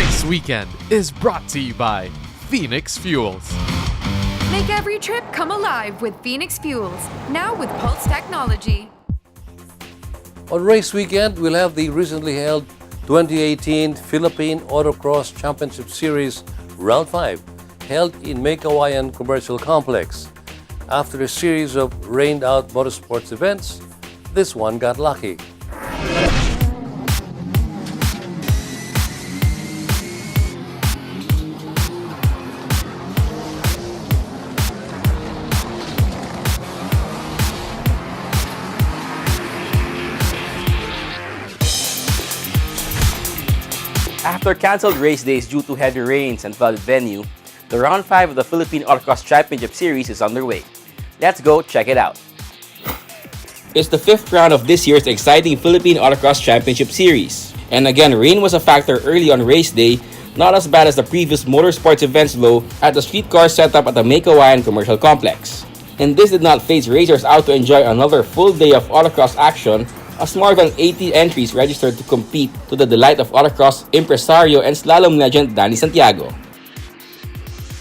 Race Weekend is brought to you by Phoenix Fuels. Make every trip come alive with Phoenix Fuels, now with Pulse technology. On Race Weekend, we'll have the recently held 2018 Philippine Autocross Championship Series Round 5, held in Meycauayan Commercial Complex. After a series of rained-out motorsports events, this one got lucky. After cancelled race days due to heavy rains and flooded venue, the Round 5 of the Philippine Autocross Championship Series is underway. Let's go check it out. It's the 5th round of this year's exciting Philippine Autocross Championship Series. And again, rain was a factor early on race day, not as bad as the previous motorsports events though at the streetcar setup at the Meycauayan Commercial Complex. And this did not phase racers out to enjoy another full day of autocross action, as more than 80 entries registered to compete, to the delight of autocross impresario and slalom legend Danny Santiago.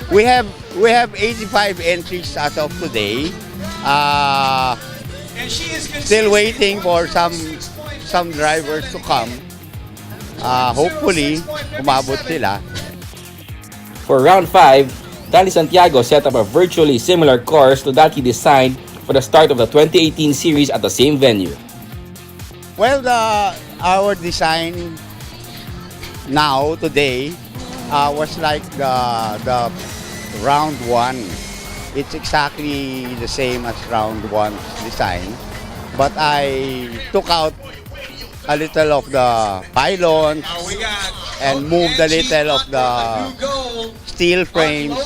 We have 85 entries as of today. Still waiting for some drivers to come. Hopefully, umabot sila. For Round 5, Danny Santiago set up a virtually similar course to that he designed for the start of the 2018 series at the same venue. Well, our design now, today, was like the round 1. It's exactly the same as round 1's design. But I took out a little of the pylons and moved a little of the steel frames.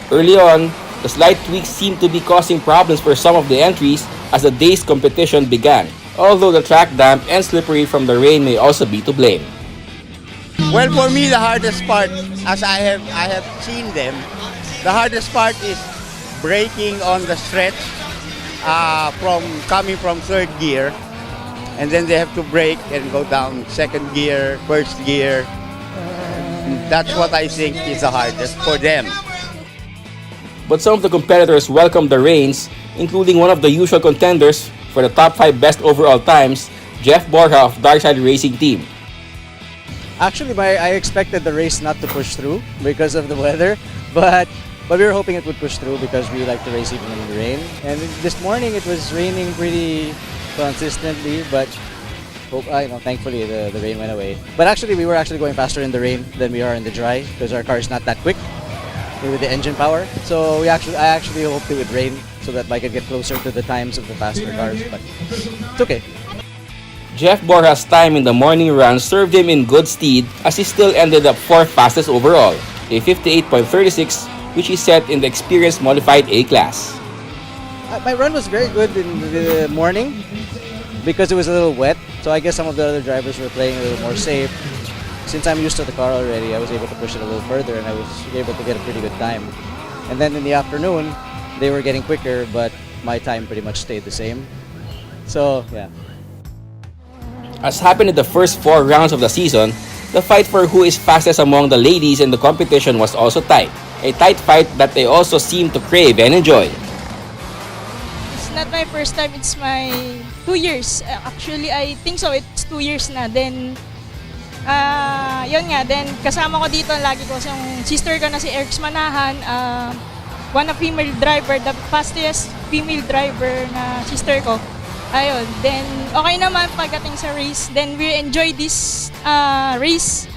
Early on, the slight tweaks seemed to be causing problems for some of the entries as the day's competition began, although the track damp and slippery from the rain may also be to blame. Well, for me, the hardest part, as I have seen them, the hardest part is braking on the stretch coming from third gear, and then they have to brake and go down second gear, first gear. That's what I think is the hardest for them. But some of the competitors welcomed the rains, including one of the usual contenders for the top 5 best overall times, Jeff Borja of Darkside Racing Team. Actually, I expected the race not to push through because of the weather, but we were hoping it would push through because we like to race even in the rain. And this morning it was raining pretty consistently, but thankfully the rain went away. But actually, we were actually going faster in the rain than we are in the dry because our car is not that quick with the engine power. So I actually hoped it would rain so that I could get closer to the times of the faster cars, but it's okay. Jeff Borja's time in the morning run served him in good stead as he still ended up 4th fastest overall, a 58.36, which he set in the experienced modified A class. My run was very good in the morning because it was a little wet, so I guess some of the other drivers were playing a little more safe. Since I'm used to the car already, I was able to push it a little further and I was able to get a pretty good time. And then in the afternoon, they were getting quicker, but my time pretty much stayed the same. So, yeah. As happened in the first 4 rounds of the season, the fight for who is fastest among the ladies in the competition was also tight. A tight fight that they also seemed to crave and enjoy. It's not my first time, it's my 2 years. Actually, I think so, it's 2 years na. Then, yun nga, then kasama ko dito lagi ko yung sister ko na si Erx Manahan, one of female driver, the fastest female driver na sister ko. Ayun, then okay naman pagdating sa race. Then we enjoy this race.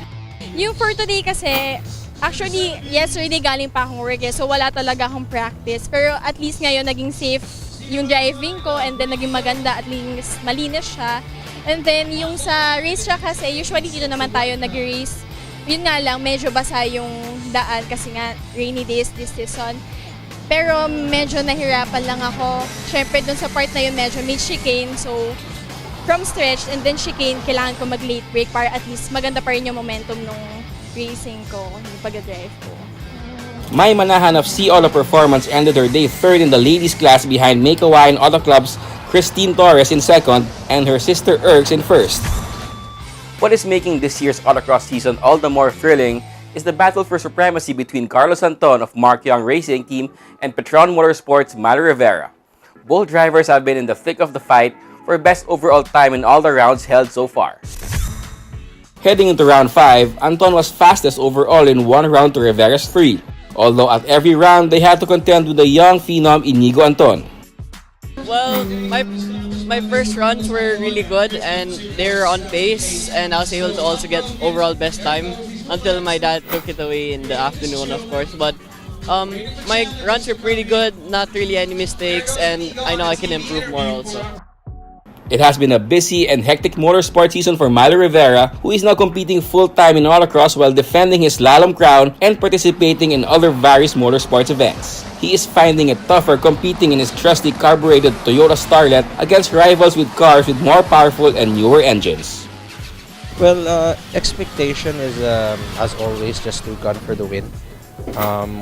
Yung for today kasi, actually, yesterday galing pa akong work so wala talaga akong practice. Pero at least ngayon naging safe yung driving ko and then naging maganda, at least malinis siya. And then yung sa racetrack kasi, usually dito naman tayo nag-race. Yun nga lang, medyo basa yung daan kasi nga rainy days this season. Pero medyo nahirapan lang ako. Siyempre dun sa part na yun medyo may chicane. So from stretch and then chicane, kailangan ko mag-late brake para at least maganda pa rin yung momentum nung racing ko, yung pag-drive ko. May Manahan of See All the Performance ended her day 3rd in the ladies class behind Meycauayan Auto Club's Christine Torres in 2nd and her sister Erx in 1st. What is making this year's autocross season all the more thrilling is the battle for supremacy between Carlos Anton of Meycauayan Racing Team and Petron Motorsports' Malo Rivera. Both drivers have been in the thick of the fight for best overall time in all the rounds held so far. Heading into round 5, Anton was fastest overall in one round to Rivera's 3, although at every round they had to contend with the young phenom Inigo Anton. Well, my first runs were really good and they were on pace, and I was able to also get overall best time until my dad took it away in the afternoon, of course. But my runs were pretty good, not really any mistakes, and I know I can improve more also. It has been a busy and hectic motorsport season for Malo Rivera, who is now competing full-time in autocross while defending his slalom crown and participating in other various motorsports events. He is finding it tougher competing in his trusty carbureted Toyota Starlet against rivals with cars with more powerful and newer engines. Well, expectation is, as always, just to gun for the win.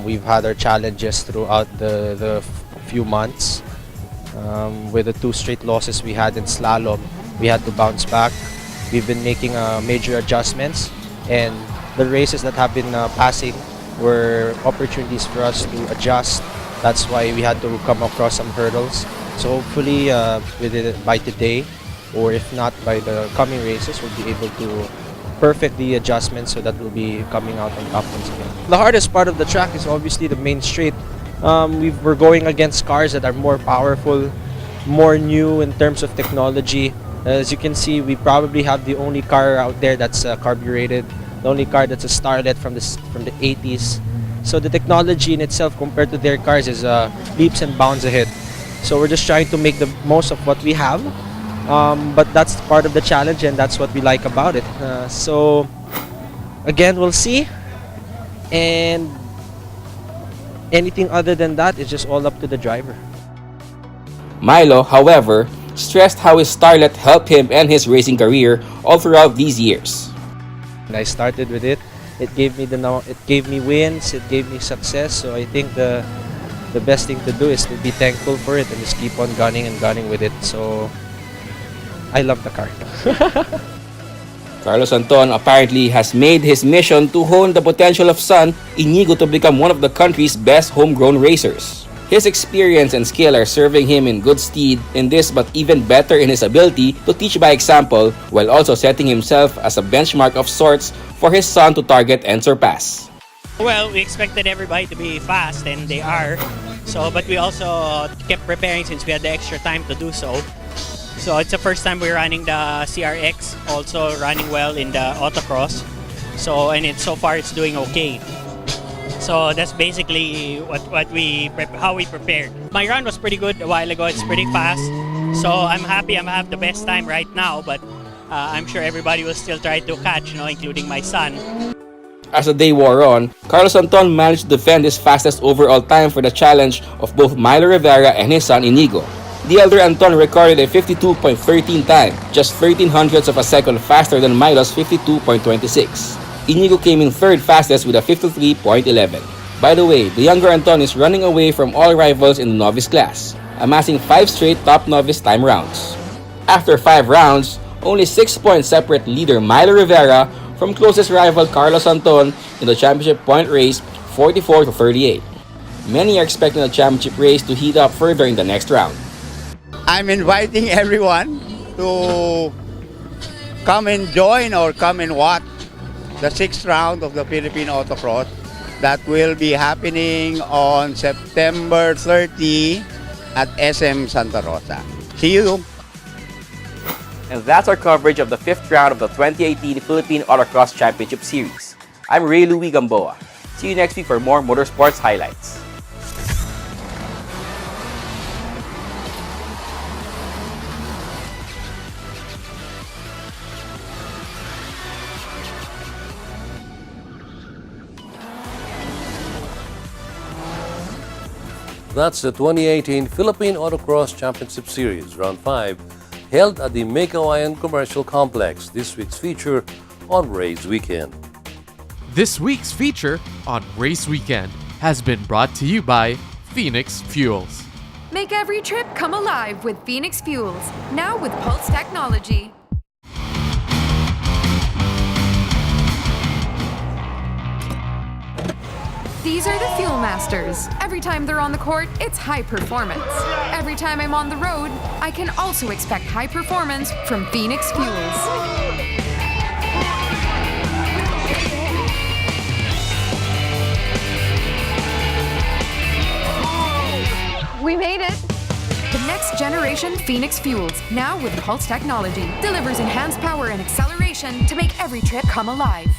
We've had our challenges throughout the few months. With the 2 straight losses we had in slalom, we had to bounce back. We've been making major adjustments, and the races that have been passing were opportunities for us to adjust. That's why we had to come across some hurdles. So hopefully by today, or if not by the coming races, we'll be able to perfect the adjustments so that we'll be coming out on top once again. The hardest part of the track is obviously the main straight. We're going against cars that are more powerful, more new in terms of technology. As you can see, we probably have the only car out there that's carbureted, the only car that's a Starlet from the 80s. So the technology in itself compared to their cars is leaps and bounds ahead. So we're just trying to make the most of what we have, but that's part of the challenge, and that's what we like about it. So again, we'll see, and anything other than that is just all up to the driver. Milo, however, stressed how his Starlet helped him and his racing career all throughout these years. When I started with it, it gave me wins, it gave me success. So I think the best thing to do is to be thankful for it and just keep on gunning and gunning with it. So I love the car. Carlos Anton apparently has made his mission to hone the potential of son Inigo to become one of the country's best homegrown racers. His experience and skill are serving him in good stead in this, but even better in his ability to teach by example, while also setting himself as a benchmark of sorts for his son to target and surpass. Well, we expected everybody to be fast, and they are. But we also kept preparing since we had the extra time to do so. So it's the first time we're running the CRX, also running well in the autocross. So far it's doing okay. So that's basically how we prepared. My run was pretty good a while ago. It's pretty fast. So I'm happy I have the best time right now, but I'm sure everybody will still try to catch, including my son. As the day wore on, Carlos Anton managed to defend his fastest overall time for the challenge of both Malo Rivera and his son Inigo. The elder Anton recorded a 52.13 time, just 0.13 of a second faster than Milo's 52.26. Inigo came in third fastest with a 53.11. By the way, the younger Anton is running away from all rivals in the novice class, amassing 5 straight top novice time rounds. After 5 rounds, only 6 points separate leader Malo Rivera from closest rival Carlos Anton in the championship point race, 44-38. Many are expecting the championship race to heat up further in the next round. I'm inviting everyone to come and join or come and watch the 6th round of the Philippine Autocross that will be happening on September 30 at SM Santa Rosa. See you! And that's our coverage of the 5th round of the 2018 Philippine Autocross Championship Series. I'm Ray Louis Gamboa. See you next week for more motorsports highlights. That's the 2018 Philippine Autocross Championship Series, Round 5, held at the Meycauayan Commercial Complex. This week's feature on Race Weekend. This week's feature on Race Weekend has been brought to you by Phoenix Fuels. Make every trip come alive with Phoenix Fuels, now with Pulse technology. These are the Fuel Masters. Every time they're on the court, it's high performance. Every time I'm on the road, I can also expect high performance from Phoenix Fuels. We made it! The next generation Phoenix Fuels, now with Pulse technology, delivers enhanced power and acceleration to make every trip come alive.